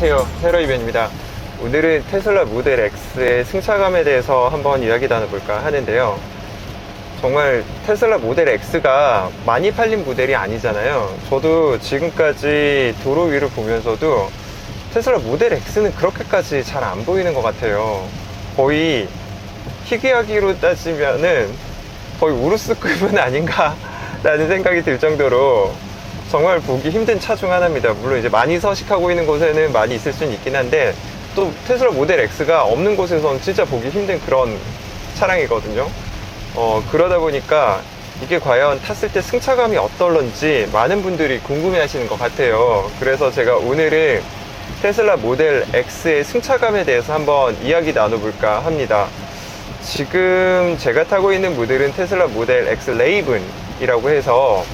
안녕하세요, 테러이벤입니다. 오늘은 테슬라 모델 X의 승차감에 대해서 한번 이야기 나눠볼까 하는데요. 정말 테슬라 모델 X가 많이 팔린 모델이 아니잖아요. 저도 지금까지 도로 위를 보면서도 테슬라 모델 X는 그렇게까지 잘 안 보이는 것 같아요. 거의 희귀하기로 따지면은 거의 우르스급은 아닌가 라는 생각이 들 정도로 정말 보기 힘든 차 중 하나입니다. 물론 이제 많이 서식하고 있는 곳에는 많이 있을 수는 있긴 한데, 또 테슬라 모델 X가 없는 곳에서는 진짜 보기 힘든 그런 차량이거든요. 그러다 보니까 이게 과연 탔을 때 승차감이 어떨런지 많은 분들이 궁금해 하시는 것 같아요. 그래서 제가 오늘은 테슬라 모델 X의 승차감에 대해서 한번 이야기 나눠볼까 합니다. 지금 제가 타고 있는 모델은 테슬라 모델 X 레이븐이라고 해서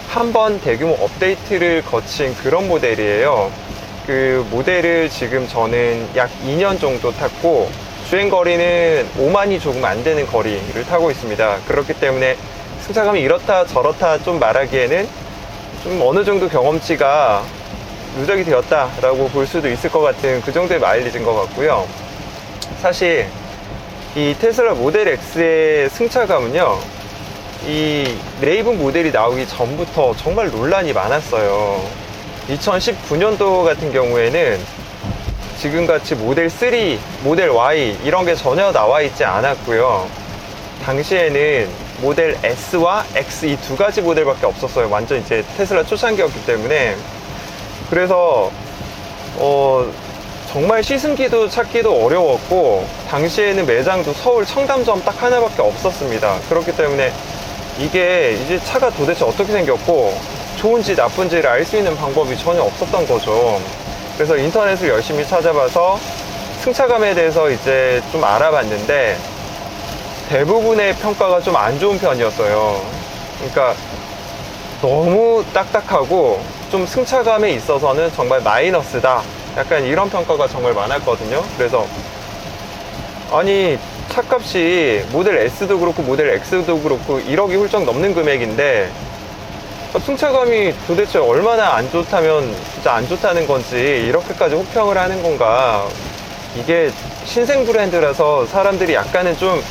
한번 대규모 업데이트를 거친 그런 모델이에요. 그 모델을 지금 저는 약 2년 정도 탔고, 주행거리는 5만이 조금 안 되는 거리를 타고 있습니다. 그렇기 때문에 승차감이 이렇다 저렇다 좀 말하기에는 좀 어느 정도 경험치가 누적이 되었다라고 볼 수도 있을 것 같은 그 정도의 마일리지인 것 같고요. 사실 이 테슬라 모델 X의 승차감은요, 이 레이븐 모델이 나오기 전부터 정말 논란이 많았어요. 2019년도 같은 경우에는 지금같이 모델 3, 모델 Y 이런 게 전혀 나와 있지 않았고요. 당시에는 모델 S와 X 이 두 가지 모델밖에 없었어요. 완전 이제 테슬라 초창기였기 때문에. 그래서 정말 시승기도 찾기도 어려웠고, 당시에는 매장도 서울 청담점 딱 하나밖에 없었습니다. 그렇기 때문에 이게 이제 차가 도대체 어떻게 생겼고 좋은지 나쁜지를 알 수 있는 방법이 전혀 없었던 거죠. 그래서 인터넷을 열심히 찾아봐서 승차감에 대해서 이제 좀 알아봤는데 대부분의 평가가 좀 안 좋은 편이었어요. 그러니까 너무 딱딱하고 좀 승차감에 있어서는 정말 마이너스다, 약간 이런 평가가 정말 많았거든요. 그래서 아니, 차값이 모델 S도 그렇고 모델 X도 그렇고 1억이 훌쩍 넘는 금액인데 승차감이 도대체 얼마나 안 좋다면 진짜 안 좋다는 건지 이렇게까지 혹평을 하는 건가. 이게 신생 브랜드라서 사람들이 약간은 좀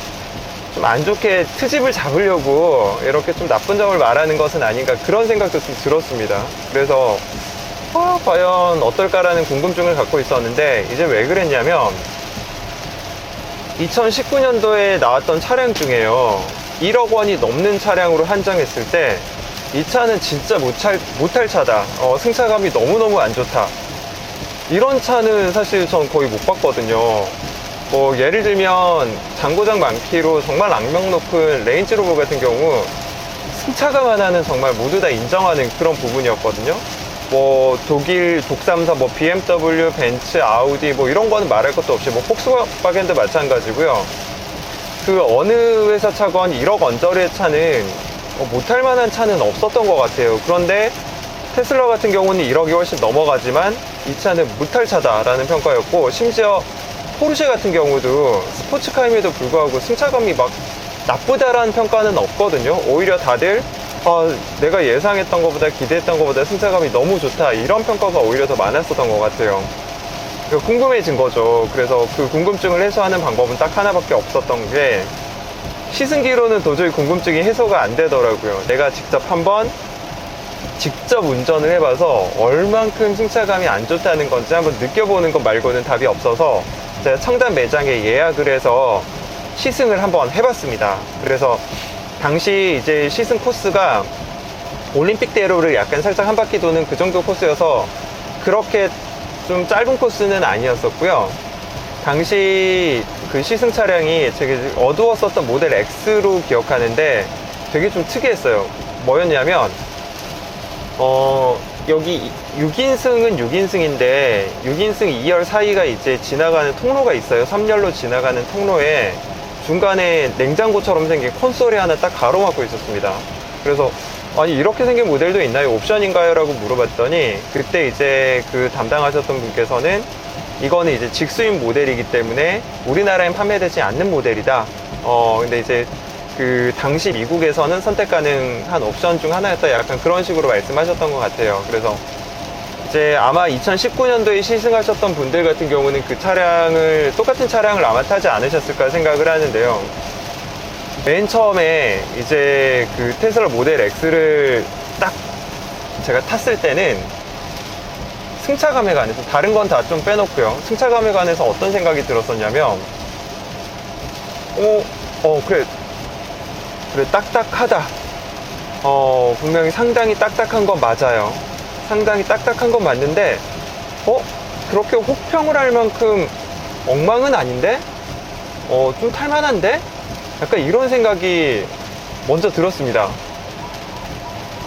안 좋게 트집을 잡으려고 이렇게 좀 나쁜 점을 말하는 것은 아닌가, 그런 생각도 좀 들었습니다. 그래서 과연 어떨까라는 궁금증을 갖고 있었는데, 이제 왜 그랬냐면 2019년도에 나왔던 차량 중에요, 1억 원이 넘는 차량으로 한정했을 때 이 차는 진짜 못할 차다, 승차감이 너무너무 안 좋다, 이런 차는 사실 전 거의 못 봤거든요. 뭐 예를 들면 잔고장 많기로 정말 악명 높은 레인지로버 같은 경우 승차감 하나는 정말 모두 다 인정하는 그런 부분이었거든요. 뭐 독일 독삼사, 뭐 BMW, 벤츠, 아우디 뭐 이런 거는 말할 것도 없이, 뭐 폭스바겐도 마찬가지고요. 그 어느 회사 차건 1억 언저리의 차는 못할 만한 차는 없었던 것 같아요. 그런데 테슬라 같은 경우는 1억이 훨씬 넘어가지만 이 차는 못할 차다라는 평가였고, 심지어 포르쉐 같은 경우도 스포츠카임에도 불구하고 승차감이 막 나쁘다라는 평가는 없거든요. 오히려 다들 내가 예상했던 것보다, 기대했던 것보다 승차감이 너무 좋다, 이런 평가가 오히려 더 많았었던 것 같아요. 궁금해진 거죠. 그래서 그 궁금증을 해소하는 방법은 딱 하나밖에 없었던 게, 시승기로는 도저히 궁금증이 해소가 안 되더라고요. 내가 직접 운전을 해봐서 얼만큼 승차감이 안 좋다는 건지 한번 느껴보는 것 말고는 답이 없어서 제가 청담 매장에 예약을 해서 시승을 한번 해봤습니다. 그래서 당시 이제 시승 코스가 올림픽대로를 약간 살짝 한 바퀴 도는 그 정도 코스여서 그렇게 좀 짧은 코스는 아니었었고요. 당시 그 시승 차량이 되게 어두웠었던 모델 X로 기억하는데 되게 좀 특이했어요. 뭐였냐면 여기 6인승은 6인승인데 6인승 2열 사이가 이제 지나가는 통로가 있어요. 3열로 지나가는 통로에 중간에 냉장고처럼 생긴 콘솔이 하나 딱 가로막고 있었습니다. 그래서 아니, 이렇게 생긴 모델도 있나요? 옵션인가요? 라고 물어봤더니, 그때 이제 그 담당하셨던 분께서는 이거는 이제 직수입 모델이기 때문에 우리나라엔 판매되지 않는 모델이다. 근데 이제 그 당시 미국에서는 선택 가능한 옵션 중 하나였다, 약간 그런 식으로 말씀하셨던 것 같아요. 그래서 이제 아마 2019년도에 시승하셨던 분들 같은 경우는 그 차량을, 똑같은 차량을 아마 타지 않으셨을까 생각을 하는데요. 맨 처음에 이제 그 테슬라 모델 X를 딱 제가 탔을 때는 승차감에 관해서, 다른 건 다 좀 빼놓고요, 승차감에 관해서 어떤 생각이 들었었냐면, 그래, 딱딱하다. 분명히 상당히 딱딱한 건 맞아요. 상당히 딱딱한 건 맞는데, 그렇게 혹평을 할 만큼 엉망은 아닌데? 좀 탈만한데? 약간 이런 생각이 먼저 들었습니다.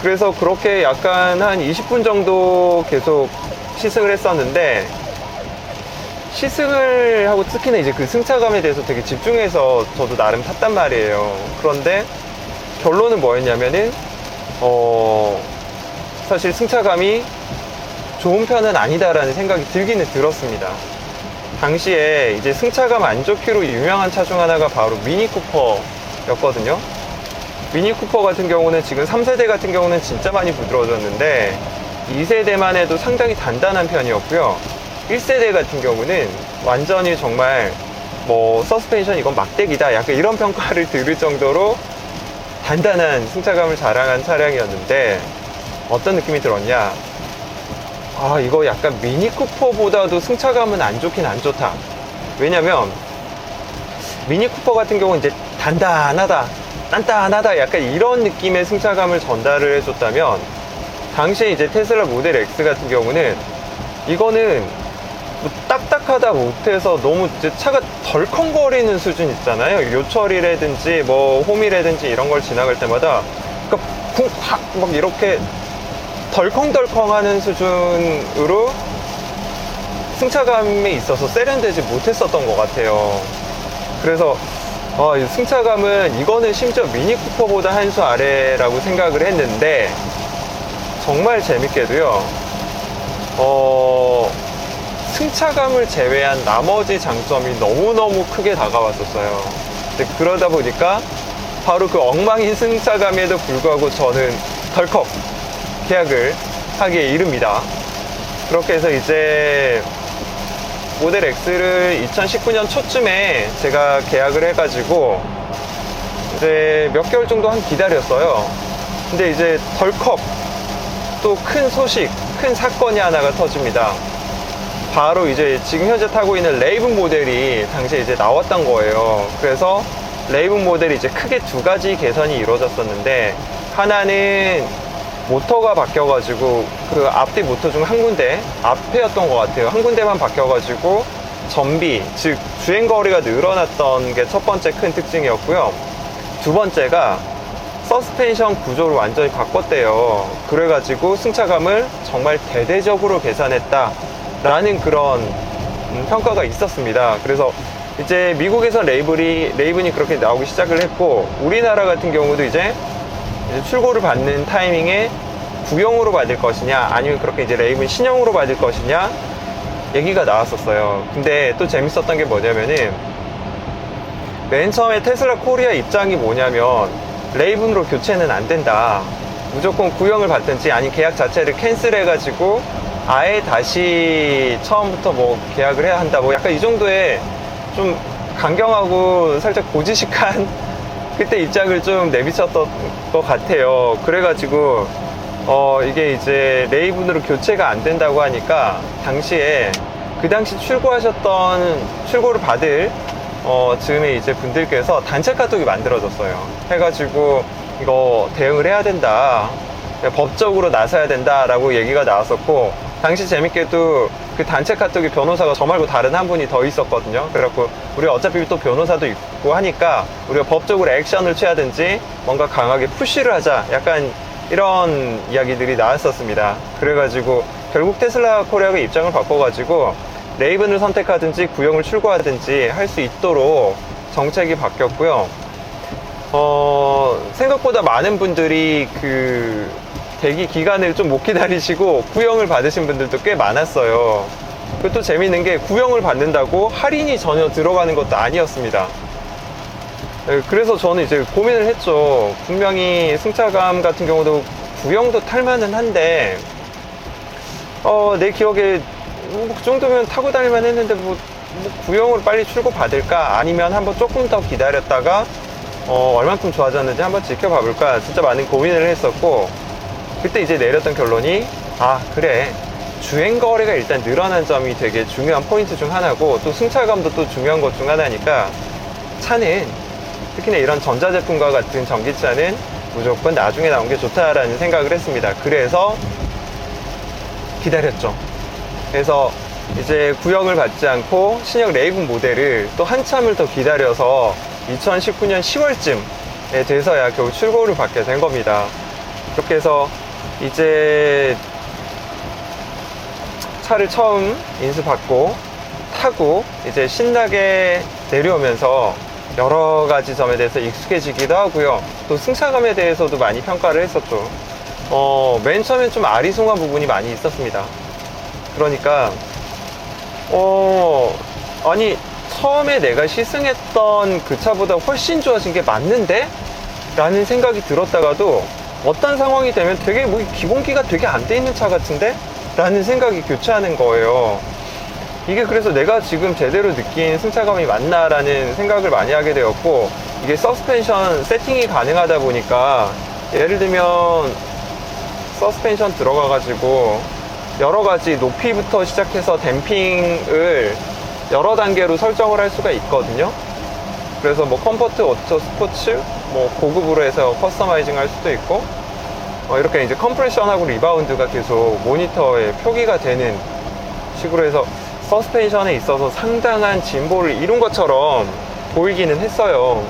그래서 그렇게 약간 한 20분 정도 계속 시승을 했었는데, 시승을 하고 특히나 이제 그 승차감에 대해서 되게 집중해서 저도 나름 탔단 말이에요. 그런데 결론은 뭐였냐면은, 사실 승차감이 좋은 편은 아니다라는 생각이 들기는 들었습니다. 당시에 이제 승차감 안 좋기로 유명한 차 중 하나가 바로 미니 쿠퍼였거든요. 미니 쿠퍼 같은 경우는 지금 3세대 같은 경우는 진짜 많이 부드러워졌는데, 2세대만 해도 상당히 단단한 편이었고요. 1세대 같은 경우는 완전히 정말 서스펜션 이건 막대기다, 약간 이런 평가를 들을 정도로 단단한 승차감을 자랑한 차량이었는데, 어떤 느낌이 들었냐, 이거 약간 미니 쿠퍼보다도 승차감은 안 좋긴 안 좋다. 왜냐면 미니 쿠퍼 같은 경우는 이제 단단하다, 단단하다, 약간 이런 느낌의 승차감을 전달을 해줬다면, 당시에 이제 테슬라 모델 X 같은 경우는 이거는 딱딱하다 못해서 너무 이제 차가 덜컹거리는 수준 있잖아요. 요철이라든지 홈이라든지 이런 걸 지나갈 때마다 그러니까 막 이렇게 덜컹덜컹하는 수준으로 승차감에 있어서 세련되지 못했었던 것 같아요. 그래서 이 승차감은, 이거는 심지어 미니 쿠퍼보다 한 수 아래라고 생각을 했는데, 정말 재밌게도요, 승차감을 제외한 나머지 장점이 너무너무 크게 다가왔었어요. 그러다 보니까 바로 그 엉망인 승차감에도 불구하고 저는 덜컥 계약을 하기에 이릅니다. 그렇게 해서 이제 모델 X를 2019년 초쯤에 제가 계약을 해가지고 이제 몇 개월 정도 기다렸어요. 근데 이제 덜컥 또 큰 소식, 큰 사건이 하나가 터집니다. 바로 이제 지금 현재 타고 있는 레이븐 모델이 당시에 이제 나왔던 거예요. 그래서 레이븐 모델이 이제 크게 두 가지 개선이 이루어졌었는데, 하나는 모터가 바뀌어가지고 그 앞뒤 모터 중 한 군데, 앞에였던 것 같아요. 한 군데만 바뀌어가지고 전비, 즉 주행거리가 늘어났던 게 첫 번째 큰 특징이었고요. 두 번째가 서스펜션 구조를 완전히 바꿨대요. 그래가지고 승차감을 정말 대대적으로 개선했다 라는 그런 평가가 있었습니다. 그래서 이제 미국에서 레이븐이 그렇게 나오기 시작을 했고, 우리나라 같은 경우도 이제 출고를 받는 타이밍에 구형으로 받을 것이냐, 아니면 그렇게 이제 레이븐 신형으로 받을 것이냐 얘기가 나왔었어요. 근데 또 재밌었던 게 뭐냐면은, 맨 처음에 테슬라 코리아 입장이 뭐냐면, 레이븐으로 교체는 안 된다, 무조건 구형을 받든지 아니면 계약 자체를 캔슬해가지고 아예 다시 처음부터 계약을 해야 한다, 약간 이 정도의 좀 강경하고 살짝 고지식한 그때 입장을 좀 내비쳤던 것 같아요. 그래가지고 이게 이제 레이븐으로 교체가 안 된다고 하니까, 당시에 그 당시 출고를 받을 즈음에 이제 분들께서 단체 카톡이 만들어졌어요. 해가지고 이거 대응을 해야 된다, 법적으로 나서야 된다 라고 얘기가 나왔었고, 당시 재밌게도 그 단체 카톡에 변호사가 저 말고 다른 한 분이 더 있었거든요. 그래갖고 우리가 어차피 또 변호사도 있고 하니까 우리가 법적으로 액션을 취하든지 뭔가 강하게 푸시를 하자, 약간 이런 이야기들이 나왔었습니다. 그래가지고 결국 테슬라 코리아가 입장을 바꿔가지고 레이븐을 선택하든지 구형을 출고하든지 할 수 있도록 정책이 바뀌었고요. 생각보다 많은 분들이 그 대기 기간을 좀 못 기다리시고 구형을 받으신 분들도 꽤 많았어요. 그리고 또 재밌는 게, 구형을 받는다고 할인이 전혀 들어가는 것도 아니었습니다. 그래서 저는 이제 고민을 했죠. 분명히 승차감 같은 경우도 구형도 탈만은 한데 내 기억에 그 정도면 타고 다닐만 했는데 구형으로 빨리 출고 받을까? 아니면 한번 조금 더 기다렸다가 얼만큼 좋아졌는지 한번 지켜봐 볼까? 진짜 많은 고민을 했었고, 그때 이제 내렸던 결론이, 그래, 주행 거리가 일단 늘어난 점이 되게 중요한 포인트 중 하나고, 또 승차감도 또 중요한 것 중 하나니까, 차는 특히나 이런 전자제품과 같은 전기차는 무조건 나중에 나온 게 좋다라는 생각을 했습니다. 그래서 기다렸죠. 그래서 이제 구형을 받지 않고 신형 레이븐 모델을 또 한참을 더 기다려서 2019년 10월쯤에 돼서야 겨우 출고를 받게 된 겁니다. 그렇게 해서 이제 차를 처음 인수받고 타고 이제 신나게 내려오면서 여러 가지 점에 대해서 익숙해지기도 하고요. 또 승차감에 대해서도 많이 평가를 했었죠. 맨 처음엔 좀 아리송한 부분이 많이 있었습니다. 그러니까 아니 처음에 내가 시승했던 그 차보다 훨씬 좋아진 게 맞는데? 라는 생각이 들었다가도 어떤 상황이 되면 되게 기본기가 되게 안 돼 있는 차 같은데? 라는 생각이 교차하는 거예요. 이게 그래서 내가 지금 제대로 느낀 승차감이 맞나? 라는 생각을 많이 하게 되었고, 이게 서스펜션 세팅이 가능하다 보니까 예를 들면 서스펜션 들어가가지고 여러 가지 높이부터 시작해서 댐핑을 여러 단계로 설정을 할 수가 있거든요. 그래서 컴포트, 오토, 스포츠, 고급으로 해서 커스터마이징 할 수도 있고, 이렇게 이제 컴프레션하고 리바운드가 계속 모니터에 표기가 되는 식으로 해서 서스펜션에 있어서 상당한 진보를 이룬 것처럼 보이기는 했어요.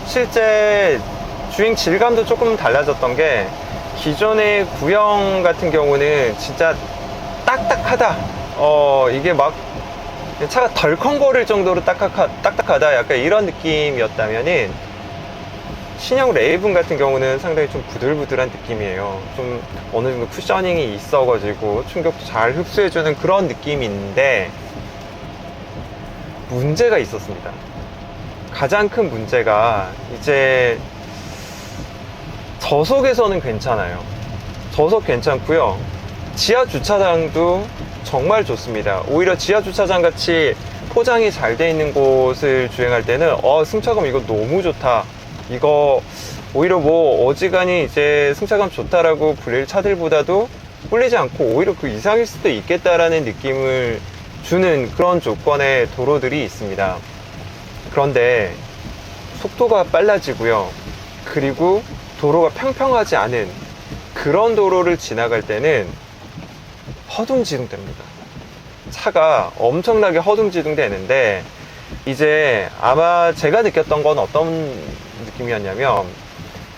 실제 주행 질감도 조금 달라졌던 게, 기존의 구형 같은 경우는 진짜 딱딱하다, 이게 차가 덜컹거릴 정도로 딱딱하다, 약간 이런 느낌이었다면은, 신형 레이븐 같은 경우는 상당히 좀 부들부들한 느낌이에요. 좀 어느 정도 쿠셔닝이 있어가지고 충격도 잘 흡수해주는 그런 느낌인데, 문제가 있었습니다. 가장 큰 문제가 이제 저속에서는 괜찮아요. 저속 괜찮고요. 지하 주차장도 정말 좋습니다. 오히려 지하 주차장 같이 포장이 잘 돼 있는 곳을 주행할 때는 승차감 이거 너무 좋다. 이거 오히려 어지간히 이제 승차감 좋다라고 불릴 차들보다도 홀리지 않고 오히려 그 이상일 수도 있겠다라는 느낌을 주는 그런 조건의 도로들이 있습니다. 그런데 속도가 빨라지고요. 그리고 도로가 평평하지 않은 그런 도로를 지나갈 때는 허둥지둥 됩니다. 차가 엄청나게 허둥지둥 되는데, 이제 아마 제가 느꼈던 건 어떤 느낌이었냐면,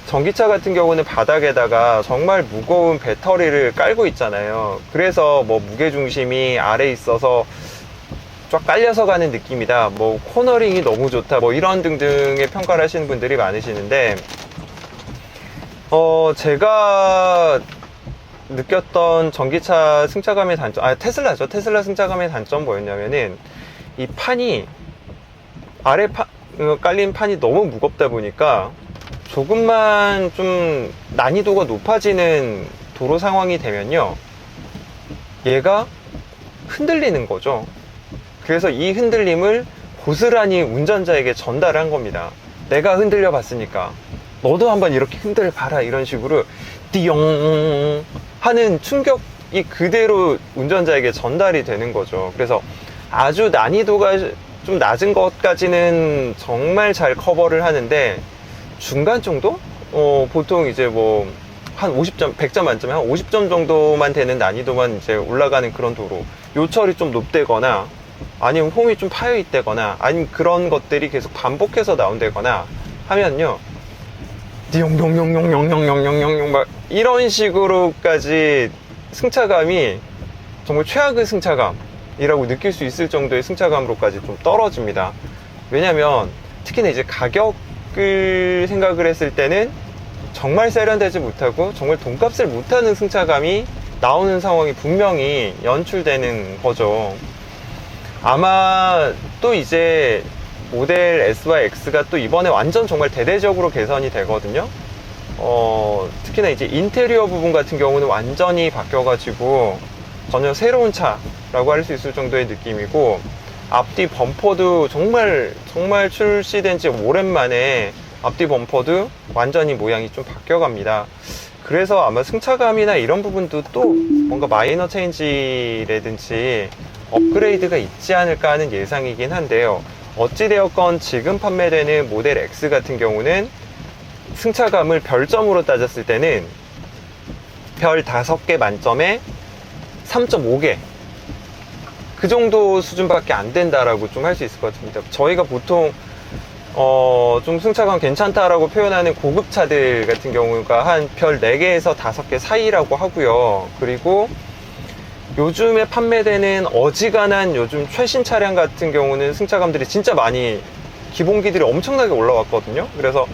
전기차 같은 경우는 바닥에다가 정말 무거운 배터리를 깔고 있잖아요. 그래서 무게중심이 아래에 있어서 쫙 깔려서 가는 느낌이다, 코너링이 너무 좋다, 이런 등등의 평가를 하시는 분들이 많으시는데, 제가 느꼈던 전기차 승차감의 단점, 테슬라죠. 테슬라 승차감의 단점 뭐였냐면은, 이 판이, 아래 깔린 판이 너무 무겁다 보니까, 조금만 좀 난이도가 높아지는 도로 상황이 되면요, 얘가 흔들리는 거죠. 그래서 이 흔들림을 고스란히 운전자에게 전달한 겁니다. 내가 흔들려 봤으니까 너도 한번 이렇게 흔들어 봐라, 이런 식으로 띠용 하는 충격이 그대로 운전자에게 전달이 되는 거죠. 그래서 아주 난이도가 좀 낮은 것까지는 정말 잘 커버를 하는데, 중간 정도? 보통 이제 한 50점, 100점 만점에 한 50점 정도만 되는 난이도만 이제 올라가는 그런 도로, 요철이 좀 높대거나 아니면 홈이 좀 파여 있다거나 아니면 그런 것들이 계속 반복해서 나온다거나 하면요, 띠용용용용용용용용용 막 이런 식으로까지 승차감이 정말 최악의 승차감이라고 느낄 수 있을 정도의 승차감으로까지 좀 떨어집니다. 왜냐면 특히나 이제 가격을 생각을 했을 때는 정말 세련되지 못하고 정말 돈값을 못하는 승차감이 나오는 상황이 분명히 연출되는 거죠. 아마 또 이제 모델 S와 X가 또 이번에 완전 정말 대대적으로 개선이 되거든요. 특히나 이제 인테리어 부분 같은 경우는 완전히 바뀌어가지고 전혀 새로운 차라고 할 수 있을 정도의 느낌이고, 앞뒤 범퍼도 정말 출시된 지 오랜만에 앞뒤 범퍼도 완전히 모양이 좀 바뀌어갑니다. 그래서 아마 승차감이나 이런 부분도 또 뭔가 마이너 체인지라든지 업그레이드가 있지 않을까 하는 예상이긴 한데요. 어찌되었건 지금 판매되는 모델 X 같은 경우는 승차감을 별점으로 따졌을 때는 별 5개 만점에 3.5개 그 정도 수준밖에 안 된다라고 좀 할 수 있을 것 같습니다. 저희가 보통 좀 승차감 괜찮다라고 표현하는 고급차들 같은 경우가 한 별 4개에서 5개 사이라고 하고요. 그리고 요즘에 판매되는 어지간한 요즘 최신 차량 같은 경우는 승차감들이 진짜 많이, 기본기들이 엄청나게 올라왔거든요. 그래서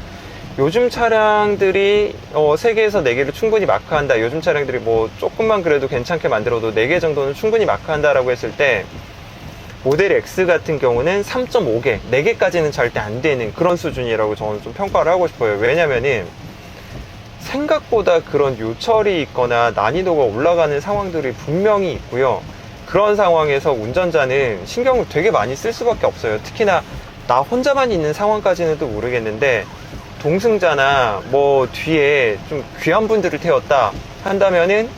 요즘 차량들이 3개에서 4개를 충분히 마크한다, 요즘 차량들이 뭐 조금만 그래도 괜찮게 만들어도 4개 정도는 충분히 마크한다라고 했을 때, 모델 X 같은 경우는 3.5개, 4개까지는 절대 안 되는 그런 수준이라고 저는 좀 평가를 하고 싶어요. 왜냐면은 생각보다 그런 요철이 있거나 난이도가 올라가는 상황들이 분명히 있고요. 그런 상황에서 운전자는 신경을 되게 많이 쓸 수밖에 없어요. 특히나 나 혼자만 있는 상황까지는 또 모르겠는데, 동승자나 뭐 뒤에 좀 귀한 분들을 태웠다 한다면은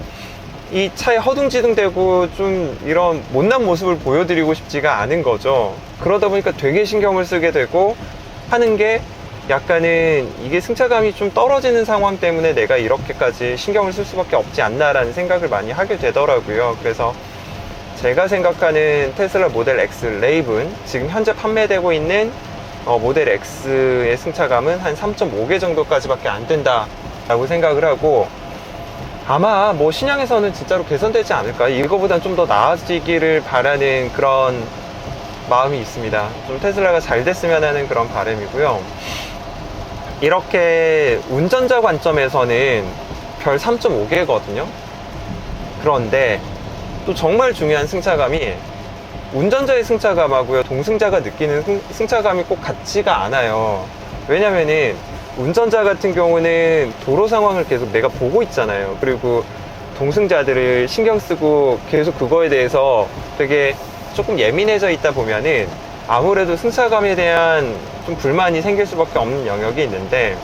이 차에 허둥지둥대고 좀 이런 못난 모습을 보여드리고 싶지가 않은 거죠. 그러다 보니까 되게 신경을 쓰게 되고 하는 게, 약간은 이게 승차감이 좀 떨어지는 상황 때문에 내가 이렇게까지 신경을 쓸 수밖에 없지 않나라는 생각을 많이 하게 되더라고요. 그래서 제가 생각하는 테슬라 모델 X 레이븐, 지금 현재 판매되고 있는 모델 X의 승차감은 한 3.5개 정도까지밖에 안 된다라고 생각을 하고, 아마 뭐 신형에서는 진짜로 개선되지 않을까, 이거보단 좀 더 나아지기를 바라는 그런 마음이 있습니다. 좀 테슬라가 잘 됐으면 하는 그런 바람이고요. 이렇게 운전자 관점에서는 별 3.5개거든요 그런데 또 정말 중요한 승차감이, 운전자의 승차감하고요 동승자가 느끼는 승차감이 꼭 같지가 않아요. 왜냐면은 운전자 같은 경우는 도로 상황을 계속 내가 보고 있잖아요. 그리고 동승자들을 신경 쓰고 계속 그거에 대해서 되게 조금 예민해져 있다 보면은 아무래도 승차감에 대한 좀 불만이 생길 수밖에 없는 영역이 있는데,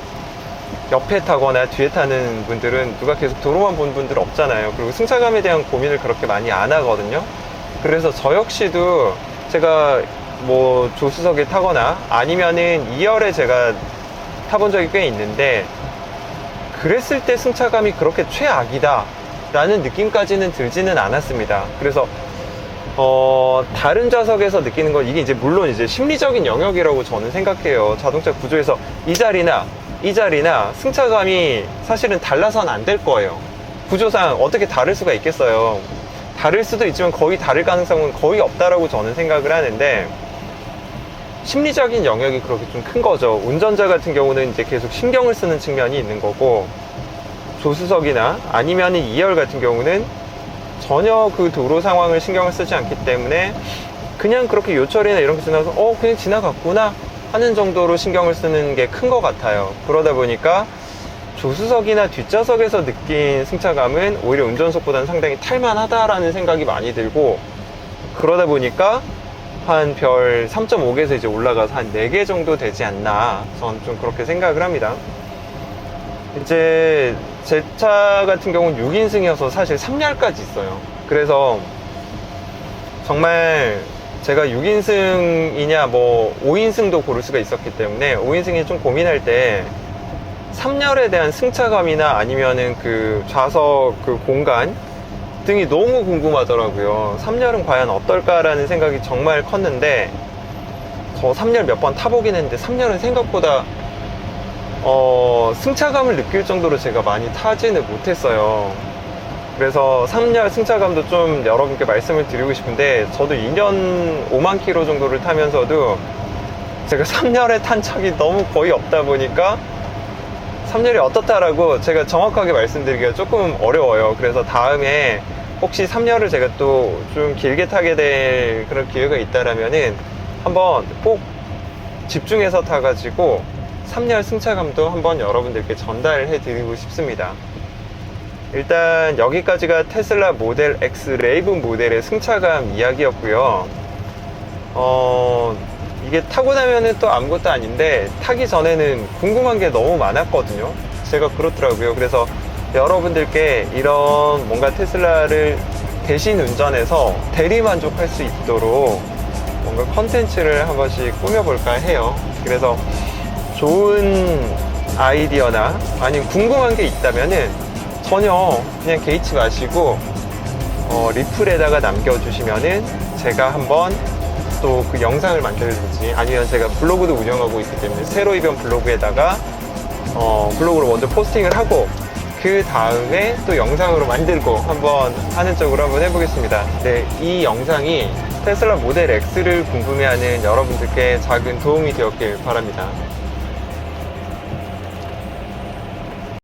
옆에 타거나 뒤에 타는 분들은 누가 계속 도로만 본 분들 없잖아요. 그리고 승차감에 대한 고민을 그렇게 많이 안 하거든요. 그래서 저 역시도 제가 뭐 조수석에 타거나 아니면은 2열에 제가 타본 적이 꽤 있는데, 그랬을 때 승차감이 그렇게 최악이다 라는 느낌까지는 들지는 않았습니다. 그래서 다른 좌석에서 느끼는 건, 이게 이제 물론 이제 심리적인 영역이라고 저는 생각해요. 자동차 구조에서 이 자리나 승차감이 사실은 달라서는 안 될 거예요. 구조상 어떻게 다를 수가 있겠어요. 다를 수도 있지만 거의 다를 가능성은 거의 없다라고 저는 생각을 하는데, 심리적인 영역이 그렇게 좀 큰 거죠. 운전자 같은 경우는 이제 계속 신경을 쓰는 측면이 있는 거고, 조수석이나 아니면 2열 같은 경우는 전혀 그 도로 상황을 신경을 쓰지 않기 때문에 그냥 그렇게 요철이나 이런 게 지나서 그냥 지나갔구나 하는 정도로 신경을 쓰는 게 큰 것 같아요. 그러다 보니까 조수석이나 뒷좌석에서 느낀 승차감은 오히려 운전석보다는 상당히 탈만하다라는 생각이 많이 들고, 그러다 보니까 한 별 3.5개에서 이제 올라가서 한 4개 정도 되지 않나, 저는 좀 그렇게 생각을 합니다. 이제 제 차 같은 경우는 6인승이어서 사실 3열까지 있어요. 그래서 정말 제가 6인승이냐 뭐 5인승도 고를 수가 있었기 때문에 5인승이 좀 고민할 때 3열에 대한 승차감이나 아니면은 그 좌석 그 공간 등이 너무 궁금하더라고요. 3열은 과연 어떨까라는 생각이 정말 컸는데, 저 3열 몇 번 타보긴 했는데 3열은 생각보다 승차감을 느낄 정도로 제가 많이 타지는 못했어요. 그래서 3열 승차감도 좀 여러분께 말씀을 드리고 싶은데, 저도 2년 5만 킬로 정도를 타면서도 제가 3열에 탄 적이 너무 거의 없다 보니까 3열이 어떻다라고 제가 정확하게 말씀드리기가 조금 어려워요. 그래서 다음에 혹시 3열을 제가 또 좀 길게 타게 될 그런 기회가 있다라면은 한번 꼭 집중해서 타가지고 3열 승차감도 한번 여러분들께 전달해 드리고 싶습니다. 일단 여기까지가 테슬라 모델 X 레이븐 모델의 승차감 이야기였고요. 이게 타고 나면은 또 아무것도 아닌데 타기 전에는 궁금한 게 너무 많았거든요. 제가 그렇더라고요. 그래서 여러분들께 이런 뭔가 테슬라를 대신 운전해서 대리 만족할 수 있도록 뭔가 컨텐츠를 한 번씩 꾸며볼까 해요. 그래서 좋은 아이디어나 아니면 궁금한 게 있다면은 전혀 그냥 개의치 마시고 리플에다가 남겨주시면은 제가 한번 또 그 영상을 만들든지 아니면 제가 블로그도 운영하고 있기 때문에 새로 입연 블로그에다가 블로그로 먼저 포스팅을 하고 그 다음에 또 영상으로 만들고 한번 하는 쪽으로 한번 해보겠습니다. 네, 이 영상이 테슬라 모델 X를 궁금해하는 여러분들께 작은 도움이 되었길 바랍니다.